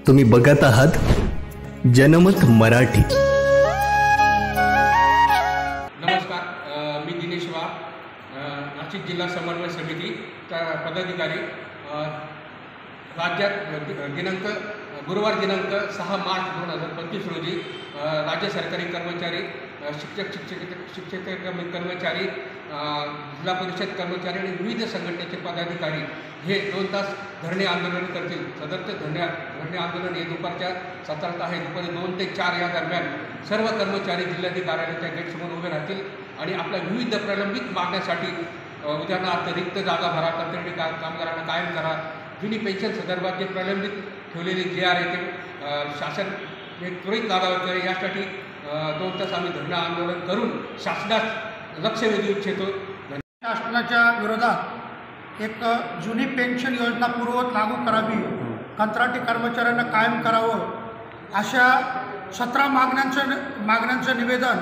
तुम्ही बघत आहात जनमत मराठी। नमस्कार, मी दिनेश वाघ, नाशिक जिल्हा समन्वय समिती पदाधिकारी। राज्यात गुरुवार दिनांक 6 मार्च 2025 रोजी राज्य सरकारी कर्मचारी, शिक्षक कर्मचारी, जिल्हा परिषद कर्मचारी आणि विविध संघटनेचे पदाधिकारी हे 2 तास धरणे आंदोलन करतील। सदरचे धरणे आंदोलन हे दुपारच्या सत्रात आहे। दुपारी 2 ते 4 या दरम्यान सर्व कर्मचारी जिल्हाधिकारी कार्यालयाच्या गेटसमोर उभे राहतील आणि आपल्या विविध प्रलंबित मागण्यासाठी, उदाहरणार्थ रिक्त जागा भरा, कंत्राटी कामगारांना कायम करा, जुनी पेन्शन संदर्भात जे प्रलंबित ठेवलेले जे आहे ते शासन त्वरित लागावे करे, यासाठी 2 तास आम्ही धरणे आंदोलन करून शासनास लक्ष वेधू इच्छितो। शासनाच्या विरोधात एक जुनी पेन्शन योजना पूर्ववत लागू करावी, कंत्राटी कर्मचाऱ्यांना कायम करावं, अशा 17 मागण्यांचं निवेदन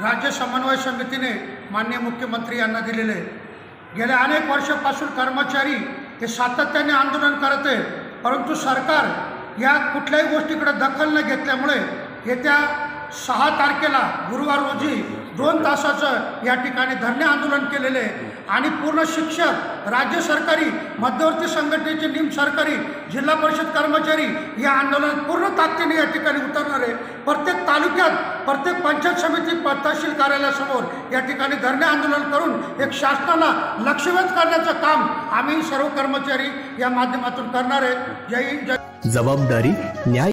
राज्य समन्वय समितीने माननीय मुख्यमंत्री यांना दिलेले आहे। गेल्या अनेक वर्षापासून कर्मचारी हे सातत्याने आंदोलन करत आहे, परंतु सरकार या कुठल्याही गोष्टीकडे दखल न घेतल्यामुळे येत्या 6 तारखेला गुरुवार रोजी 2 तासाचं या ठिकाणी धरणे आंदोलन केलेले आहे आणि पूर्ण शिक्षक, राज्य सरकारी, मध्यवर्ती संघटनेचे निमसरकारी, जिल्हा परिषद कर्मचारी या आंदोलन पूर्ण ताकदीने या ठिकाणी उतरणार आहे। प्रत्येक तालुक्यात, प्रत्येक पंचायत समिती, तहसील कार्यालयासमोर या ठिकाणी धरणे आंदोलन करून एक शासनाला लक्षवेध करण्याचं काम आम्ही सर्व कर्मचारी या माध्यमातून करणार आहे। जय हिंद, जय। जबाबदारी, न्याय।